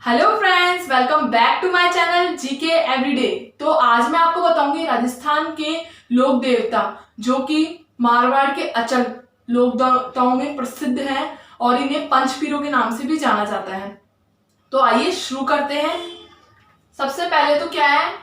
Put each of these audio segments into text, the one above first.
Hello friends, welcome back to my channel GK everyday. तो आज मैं आपको बताऊंगी राजस्थान के लोक देवता जो कि मारवाड़ के अचल लोक देवताओं में प्रसिद्ध हैं और इन्हें पंचपीरों के नाम से भी जाना जाता है। तो आइए शुरू करते हैं। सबसे पहले तो क्या है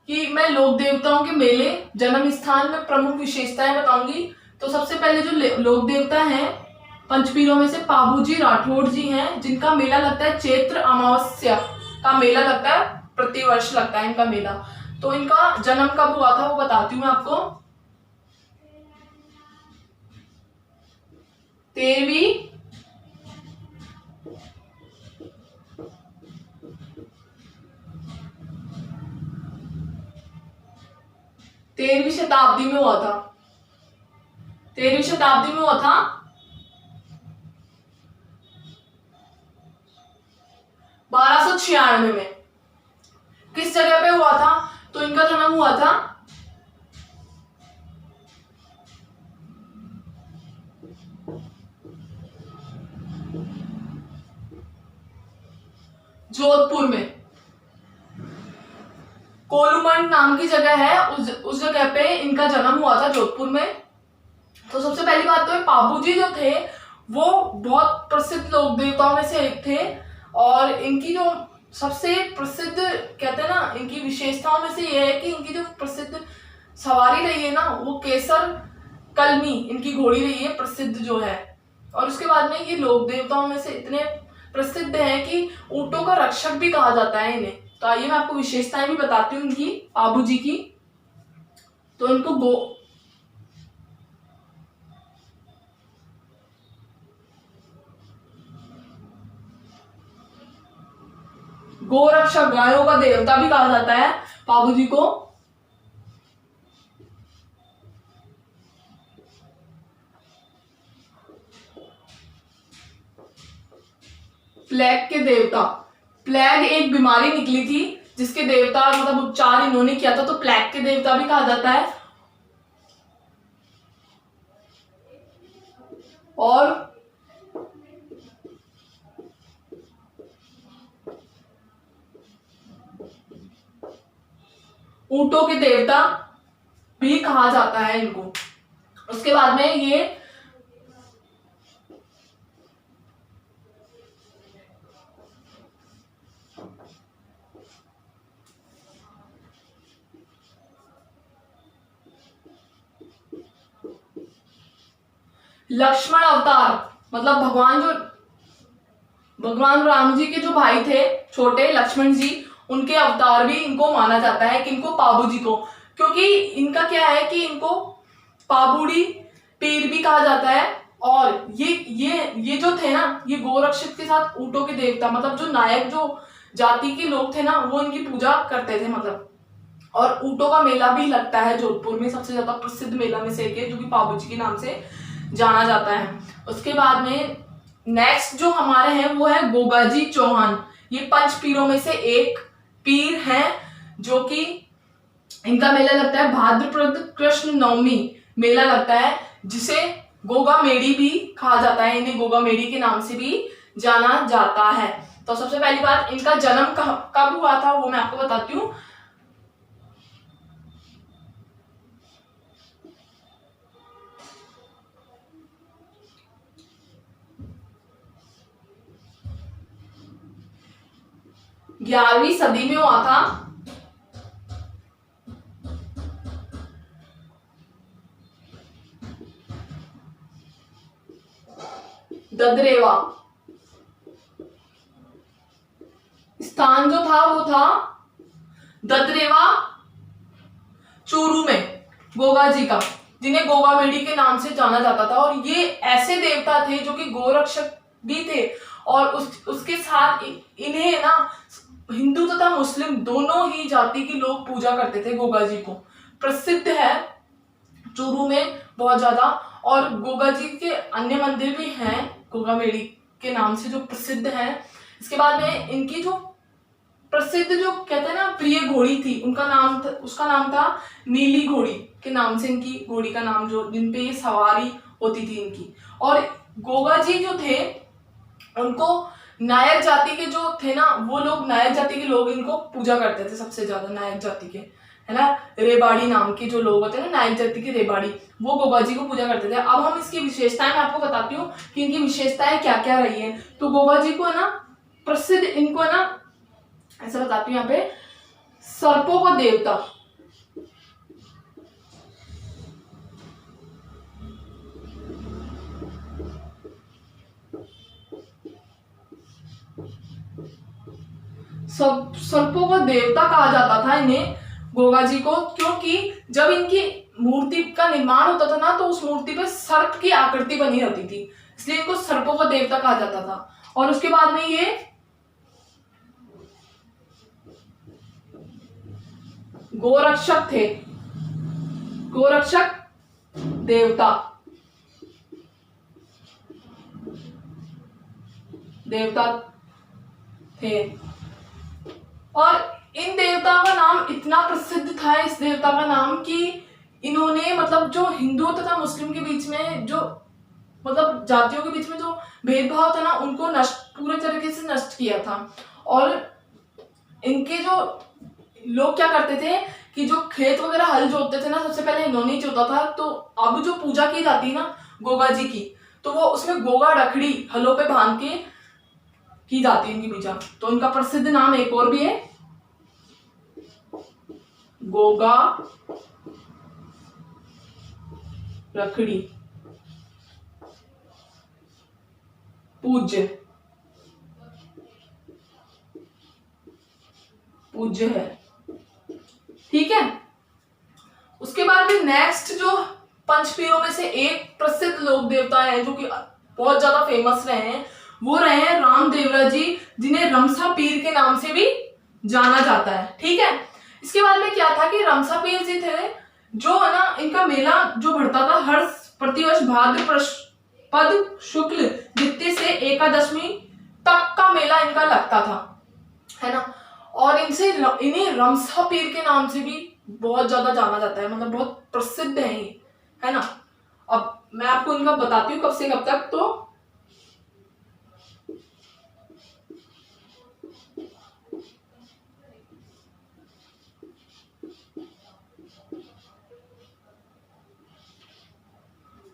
कि मैं लोक देवताओं के मेले, जन्म स्थान में प्रमुख विशेषताएं बताऊंगी। तो सबसे पहले जो लोक देवता हैं पंचपीरों में से पाबूजी राठौड़ जी हैं, जिनका मेला लगता है चैत्र अमावस्या का मेला लगता है, प्रतिवर्ष लगता है इनका मेला। तो इनका जन्म कब हुआ था वो बताती हूँ मैं आपको। 13वीं शताब्दी में हुआ था। 13वीं शताब्दी में हुआ था 1296 में। किस जगह पे हुआ था? तो इनका जन्म हुआ था जोधपुर में। कोलूमंड नाम की जगह है, उस जगह पे इनका जन्म हुआ था, जोधपुर में। तो सबसे पहली बात तो पाबूजी जो थे वो बहुत प्रसिद्ध लोक देवताओं में से एक थे और इनकी जो सबसे प्रसिद्ध कहते हैं ना, इनकी विशेषताओं में से यह है कि इनकी जो प्रसिद्ध सवारी रही है ना, वो केसर कलमी इनकी घोड़ी रही है प्रसिद्ध जो है। और उसके बाद में ये लोक देवताओं में से इतने प्रसिद्ध हैं कि ऊंटों का रक्षक भी कहा जाता है इन्हें। तो आइए मैं आपको विशेषताएं भी बताती हूँ इनकी, पाबूजी की। तो इनको गोरक्षक, गायों का देवता भी कहा जाता है पाबूजी को। प्लेग के देवता, प्लेग एक बीमारी निकली थी जिसके देवता मतलब उपचार इन्होंने किया था, तो प्लेग के देवता भी कहा जाता है। और ऊंटों के देवता भी कहा जाता है इनको। उसके बाद में ये लक्ष्मण अवतार, मतलब भगवान राम जी के जो भाई थे छोटे लक्ष्मण जी, उनके अवतार भी इनको माना जाता है। कि इनको पाबूजी को, क्योंकि इनका क्या है कि इनको पाबूड़ी पीर भी कहा जाता है। और ये जो थे ना, ये गोरक्षक के साथ ऊंटों के देवता, मतलब जो नायक जो जाति के लोग थे ना, वो इनकी पूजा करते थे मतलब। और ऊंटों का मेला भी लगता है जोधपुर में, सबसे ज्यादा प्रसिद्ध मेला में से एक है जो कि पाबूजी के नाम से जाना जाता है। उसके बाद में नेक्स्ट जो हमारे हैं वो है गोगाजी चौहान। ये पंच पीरों में से एक पीर हैं जो कि इनका मेला लगता है भाद्रपद कृष्ण नवमी मेला लगता है, जिसे गोगा मेड़ी भी कहा जाता है। इन्हें गोगा मेड़ी के नाम से भी जाना जाता है। तो सबसे पहली बात, इनका जन्म कब हुआ था वो मैं आपको बताती हूँ। ग्यारहवीं सदी में हुआ था। ददरेवा स्थान जो था वो था ददरेवा चूरू में, गोगा जी का, जिन्हें गोगा मेड़ी के नाम से जाना जाता था। और ये ऐसे देवता थे जो कि गोरक्षक भी थे और उसके साथ इन्हें ना हिंदू तथा मुस्लिम दोनों ही जाति के लोग पूजा करते थे। गोगा जी को प्रसिद्ध है चूरू में बहुत ज्यादा। और गोगा जी के अन्य मंदिर भी हैं गोगा मेड़ी के नाम से जो प्रसिद्ध हैं। इसके बाद में इनकी जो प्रसिद्ध जो कहते हैं ना प्रिय घोड़ी थी, उसका नाम था नीली घोड़ी के नाम से इनकी घोड़ी का नाम, जो जिनपे ये सवारी होती थी इनकी। और गोगा जी जो थे उनको नायक जाति के जो थे ना, वो लोग, नायक जाति के लोग इनको पूजा करते थे सबसे ज्यादा, नायक जाति के, है ना, रेबाड़ी नाम के जो लोग होते हैं ना, नायक जाति के रेबाड़ी, वो गोगा जी को पूजा करते थे। अब हम इसकी विशेषताएं मैं आपको बताती हूँ कि इनकी विशेषताएं क्या क्या रही है। तो गोगा जी को है ना प्रसिद्ध, इनको है ना ऐसा बताती हूँ यहाँ पे, सर्पों का देवता, सब सर्पों का देवता कहा जाता था इन्हें, गोगा जी को, क्योंकि जब इनकी मूर्ति का निर्माण होता था ना, तो उस मूर्ति पे सर्प की आकृति बनी रहती थी, इसलिए इनको सर्पों का देवता कहा जाता था। और उसके बाद में ये गोरक्षक थे, गोरक्षक देवता, देवता थे। और इन देवता का नाम इतना प्रसिद्ध था, इस देवता का नाम, कि इन्होंने मतलब जो हिंदू तथा मुस्लिम के बीच में जो मतलब जातियों के बीच में जो भेदभाव था ना, उनको नष्ट, पूरे तरीके से नष्ट किया था। और इनके जो लोग क्या करते थे कि जो खेत वगैरह हल जोतते थे ना, सबसे पहले इन्होंने ही जोता था। तो अब जो पूजा की जाती है ना गोगा जी की, तो वो उसमें गोगा रखड़ी हलों पे बांध के की जाती है इनकी पूजा। तो इनका प्रसिद्ध नाम एक और भी है, गोगा रखड़ी पूज्य, पूज्य है, ठीक है। उसके बाद में नेक्स्ट जो पंचपीरों में से एक प्रसिद्ध लोक देवता है जो कि बहुत ज्यादा फेमस रहे हैं, वो रहे हैं रामदेवरा जी, जिन्हें रमसा पीर के नाम से भी जाना जाता है, ठीक है। इसके बाद में क्या था कि रमसा पीर जी थे, जो है ना, इनका मेला जो भरता था हर प्रतिवर्ष भाद्र पद शुक्ल द्वितीय से एकादशमी तक का मेला इनका लगता था, है ना। और इन्हें रमसा पीर के नाम से भी बहुत ज्यादा जाना जाता है, मतलब बहुत प्रसिद्ध है ये, है ना। अब मैं आपको इनका बताती हूँ कब से कब तक। तो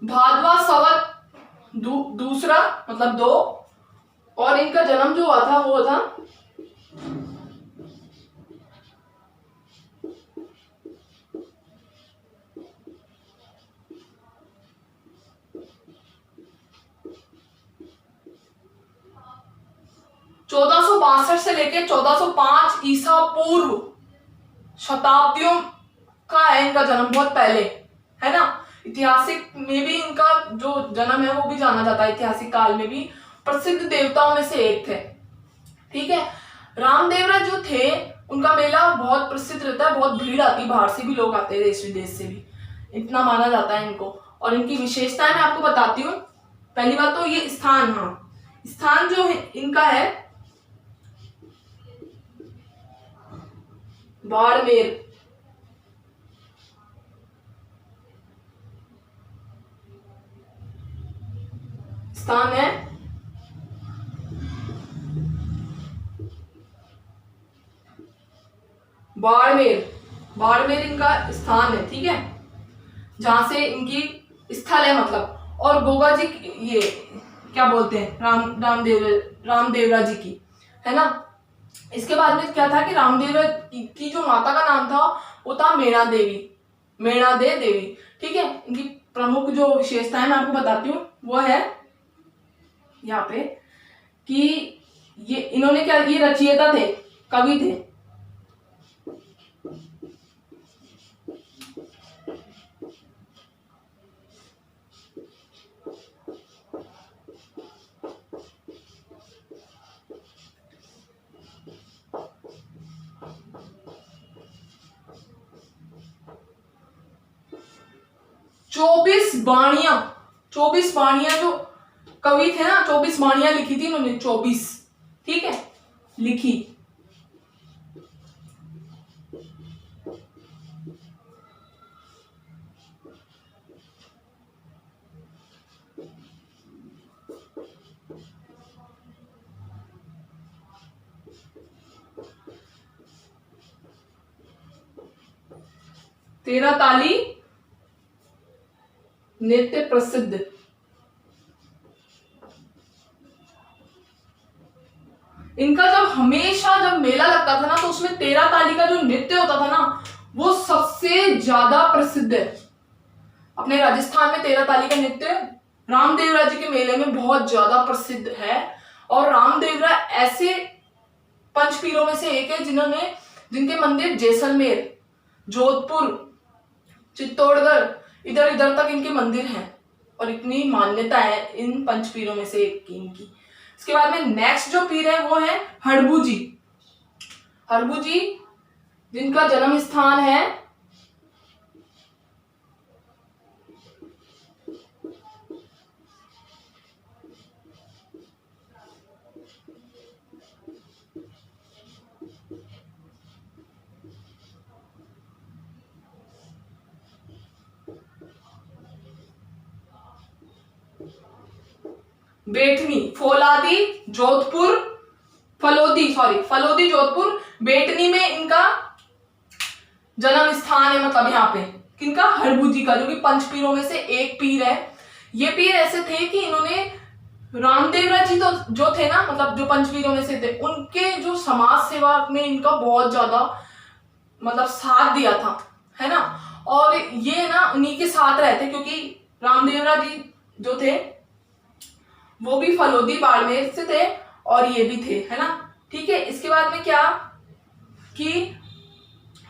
भादवा संवत दूसरा मतलब 2, और इनका जन्म जो हुआ था वो था 1462 से लेके 1405 ईसा पूर्व शताब्दियों का है इनका जन्म, बहुत पहले, है ना। ऐतिहासिक में भी इनका जो जन्म है वो भी जाना जाता है, ऐतिहासिक काल में भी प्रसिद्ध देवताओं में से एक थे, ठीक है। रामदेवरा जो थे उनका मेला बहुत प्रसिद्ध रहता है, बहुत भीड़ आती है, बाहर से भी लोग आते हैं, देश विदेश से भी, इतना माना जाता है इनको। और इनकी विशेषताएं मैं आपको बताती हूँ। पहली बात तो ये स्थान, हाँ, स्थान जो है इनका है बाड़मेर, स्थान है बाड़मेर, बाड़मेर इनका स्थान है, ठीक है, जहां से इनकी स्थल है मतलब। और गोगा जी ये क्या बोलते हैं, रामदेवरा जी की, है ना। इसके बाद में क्या था कि रामदेवरा की जो माता का नाम था वो था मेणा देवी, मेणा दे देवी, ठीक है। इनकी प्रमुख जो विशेषताएं मैं आपको बताती हूँ वो है यहाँ पे कि ये इन्होंने क्या, ये रचयिता थे, कवि थे, 24 बाणियां जो कवि थे ना, 24 बाणियां लिखी थी उन्होंने, 24, ठीक है, लिखी। तेरह ताली नृत्य प्रसिद्ध। इनका जब मेला लगता था ना, तो उसमें तेरह ताली का जो नृत्य होता था ना, वो सबसे ज्यादा प्रसिद्ध है। अपने राजस्थान में तेरह ताली का नृत्य रामदेवरा जी के मेले में बहुत ज्यादा प्रसिद्ध है। और रामदेवरा ऐसे पंचपीरों में से एक है जिनके मंदिर जैसलमेर, जोधपुर, चित्तौड़गढ़, इधर इधर तक इनके मंदिर हैं और इतनी मान्यता है इन पंचपीरों में से एक की इनकी। इसके बाद में नेक्स्ट जो पीर है वो है हड़बू जी। हड़बू जी जिनका जन्म स्थान है बेटनी, फलोदी जोधपुर, बेटनी में इनका जन्म स्थान है। मतलब यहाँ पे किनका? हड़बू जी का, जो कि पंचपीरों में से एक पीर है। ये पीर ऐसे थे कि इन्होंने रामदेवरा जी तो जो थे ना, मतलब जो पंचपीरों में से थे, उनके जो समाज सेवा में इनका बहुत ज्यादा मतलब साथ दिया था, है ना। और ये ना उन्हीं के साथ रहते, क्योंकि रामदेवरा जी जो थे वो भी फलोदी बाड़मेर से थे और ये भी थे, है ना। ठीक है, इसके बाद में क्या कि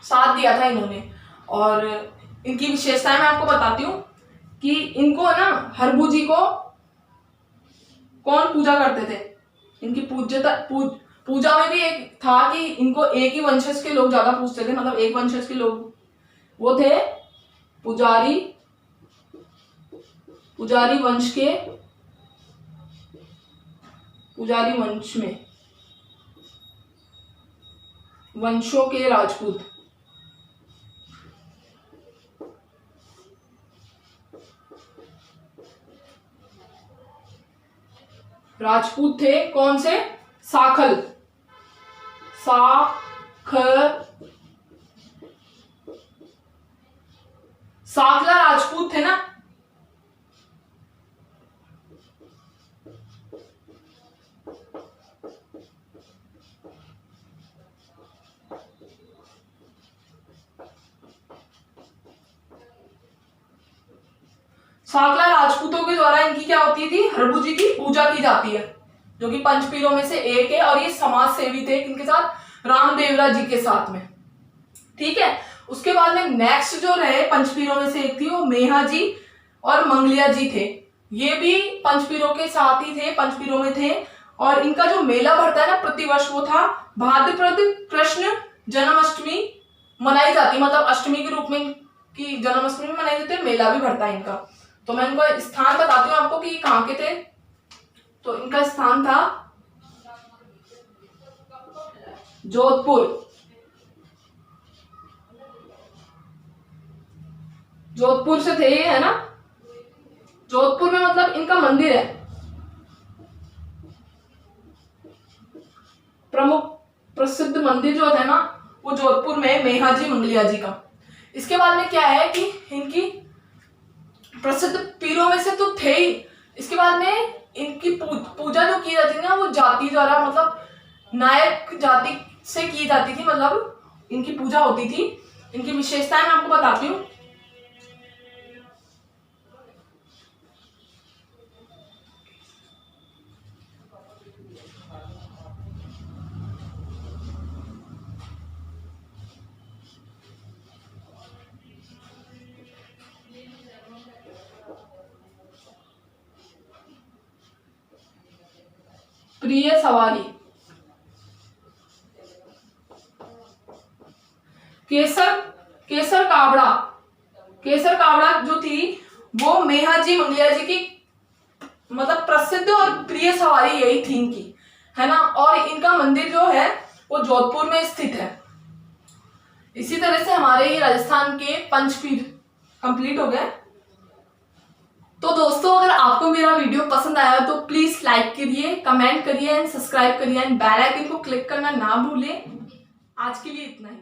साथ दिया था इन्होंने। और इनकी विशेषताएं मैं आपको बताती हूँ कि इनको ना, हड़बू जी को कौन पूजा करते थे? इनकी पूजा में भी एक था कि इनको एक ही वंशज के लोग ज्यादा पूजते थे। मतलब एक वंशज के लोग वो थे पुजारी वंश में, वंशों के राजपूत। राजपूत थे कौन से? साखला राजपूत थे ना। साकला राजपूतों के द्वारा इनकी क्या होती थी? हड़बू जी की पूजा की जाती है, जो कि पंचपीरों में से एक है। और ये समाज सेवी थे किनके साथ? रामदेवरा जी के साथ में। ठीक है, उसके बाद में नेक्स्ट जो रहे पंचपीरों में से एक थी, वो मेहा जी और मंगलिया जी थे। ये भी पंचपीरों के साथ ही थे, पंचपीरों में थे। और इनका जो मेला भरता है ना प्रतिवर्ष, वो था भाद्रपद कृष्ण जन्माष्टमी मनाई जाती, मतलब अष्टमी के रूप में की जन्माष्टमी मनाई जाती है, मेला भी भरता है इनका। तो मैं इनका स्थान बताती हूँ आपको कि कहाँ के थे। तो इनका स्थान था जोधपुर से थे ये, है ना। जोधपुर में मतलब इनका मंदिर है, प्रमुख प्रसिद्ध मंदिर जो है ना, वो जोधपुर में मेहा जी मंगलिया जी का। इसके बाद में क्या है कि इनकी प्रसिद्ध पीरों में से तो थे ही। इसके बाद में इनकी पूजा जो की जाती थी ना, वो जाति द्वारा, मतलब नायक जाति से की जाती थी, मतलब इनकी पूजा होती थी। इनकी विशेषताएं मैं आपको बताती हूँ। प्रिय सवारी, केसर कावड़ा जो थी, वो मेहा जी मंगलिया जी की मतलब प्रसिद्ध और प्रिय सवारी यही थी इनकी, है ना। और इनका मंदिर जो है वो जोधपुर में स्थित है। इसी तरह से हमारे ये राजस्थान के पंचपीर कंप्लीट हो गए। तो दोस्तों, अगर आपको मेरा वीडियो पसंद आया तो प्लीज लाइक करिए, कमेंट करिए एंड सब्सक्राइब करिए एंड बेल आइकन को क्लिक करना ना भूलें। आज के लिए इतना ही।